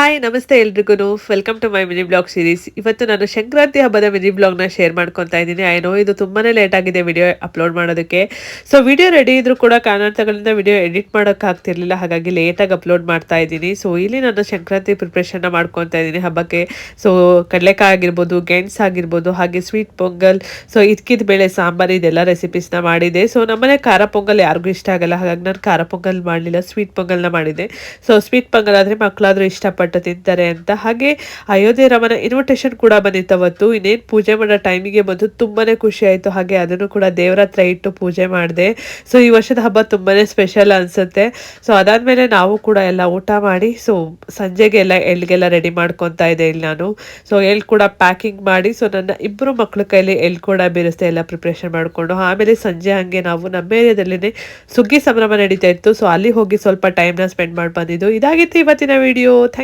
Hi ನಮಸ್ತೆ ಎಲ್ರಿಗೂ welcome to my mini blog series. ಇವತ್ತು ನಾನು ಸಂಕ್ರಾಂತಿ ಹಬ್ಬದ ಮಿನಿ ಬ್ಲಾಗ್ನ ಶೇರ್ ಮಾಡ್ಕೊತಾ ಇದ್ದೀನಿ. ಐನೋ ಇದು ತುಂಬಾನೇ ಲೇಟ್ ಆಗಿದೆ ವಿಡಿಯೋ ಅಪ್ಲೋಡ್ ಮಾಡೋದಕ್ಕೆ. ಸೊ ವಿಡಿಯೋ ರೆಡಿ ಇದ್ರೂ ಕೂಡ ಕಾರಣಾಂತರಗಳಿಂದ ವಿಡಿಯೋ ಎಡಿಟ್ ಮಾಡೋಕ್ಕಾಗ್ತಿರ್ಲಿಲ್ಲ, ಹಾಗಾಗಿ ಲೇಟಾಗಿ ಅಪ್ಲೋಡ್ ಮಾಡ್ತಾ ಇದ್ದೀನಿ. ಸೊ ಇಲ್ಲಿ ನಾನು ಸಂಕ್ರಾಂತಿ ಪ್ರಿಪ್ರೇಷನ್ನ ಮಾಡ್ಕೊತಾ ಇದ್ದೀನಿ ಹಬ್ಬಕ್ಕೆ. ಸೊ ಕಡಲೆಕಾಯಿ ಆಗಿರ್ಬೋದು, ಗೆಣಸು ಆಗಿರ್ಬೋದು, ಹಾಗೆ ಸ್ವೀಟ್ ಪೊಂಗಲ್, ಸೊ ಇದ್ಕಿದ ಬೇಳೆ ಸಾಂಬಾರು, ಇದೆಲ್ಲ ರೆಸಿಪೀಸ್ನ ಮಾಡಿದೆ. ಸೊ ನಮ್ಮನೆ ಖಾರ ಪೊಂಗಲ್ ಯಾರಿಗೂ ಇಷ್ಟ ಆಗಲ್ಲ, ಹಾಗಾಗಿ ನಾನು ಖಾರ ಪೊಂಗಲ್ ಮಾಡಲಿಲ್ಲ, ಸ್ವೀಟ್ ಪೊಂಗಲ್ನ ಮಾಡಿದೆ. ಸೊ ಸ್ವೀಟ್ ಪೊಂಗಲ್ ಆದರೆ ಮಕ್ಕಳಾದರೂ ಇಷ್ಟಪಟ್ಟು ತಿಂತಾರೆ ಅಂತ. ಹಾಗೆ ಅಯೋಧ್ಯೆ ರಾಮನ ಇನ್ವಿಟೇಷನ್ ಕೂಡ ಬಂದಿತ್ತು ಅವತ್ತು. ಇನ್ನೇನು ಪೂಜೆ ಮಾಡೋ ಟೈಮಿಗೆ ಬಂದು ತುಂಬಾನೇ ಖುಷಿ ಆಯಿತು. ಹಾಗೆ ಅದನ್ನು ಕೂಡ ದೇವರ ಹತ್ರ ಇಟ್ಟು ಪೂಜೆ ಮಾಡಿದೆ. ಸೊ ಈ ವರ್ಷದ ಹಬ್ಬ ತುಂಬಾನೇ ಸ್ಪೆಷಲ್ ಅನಿಸುತ್ತೆ. ಸೊ ಅದಾದಮೇಲೆ ನಾವು ಕೂಡ ಎಲ್ಲ ಊಟ ಮಾಡಿ ಸೊ ಸಂಜೆಗೆ ಎಲ್ಲ ಎಳ್ಗೆಲ್ಲ ರೆಡಿ ಮಾಡ್ಕೊತಾ ಇದ್ದೆ ಇಲ್ಲಿ ನಾನು. ಸೊ ಎಳ್ಳು ಕೂಡ ಪ್ಯಾಕಿಂಗ್ ಮಾಡಿ ಸೊ ನನ್ನ ಇಬ್ಬರು ಮಕ್ಕಳ ಕೈಲಿ ಎಳ್ಳು ಕೂಡ ಬೇರಿಸ್ದೆ ಎಲ್ಲ ಪ್ರಿಪ್ರೇಷನ್ ಮಾಡಿಕೊಂಡು. ಆಮೇಲೆ ಸಂಜೆ ಹಾಗೆ ನಾವು ನಮ್ಮ ಏರಿಯಾದಲ್ಲೇ ಸುಗ್ಗಿ ಸಂಭ್ರಮ ನಡೀತಾ ಇತ್ತು. ಸೊ ಅಲ್ಲಿ ಹೋಗಿ ಸ್ವಲ್ಪ ಟೈಮ್ನ ಸ್ಪೆಂಡ್ ಮಾಡಿ ಬಂದಿದ್ದು. ಇದಾಗಿತ್ತು ಇವತ್ತಿನ ವಿಡಿಯೋ. ಥ್ಯಾಂಕ್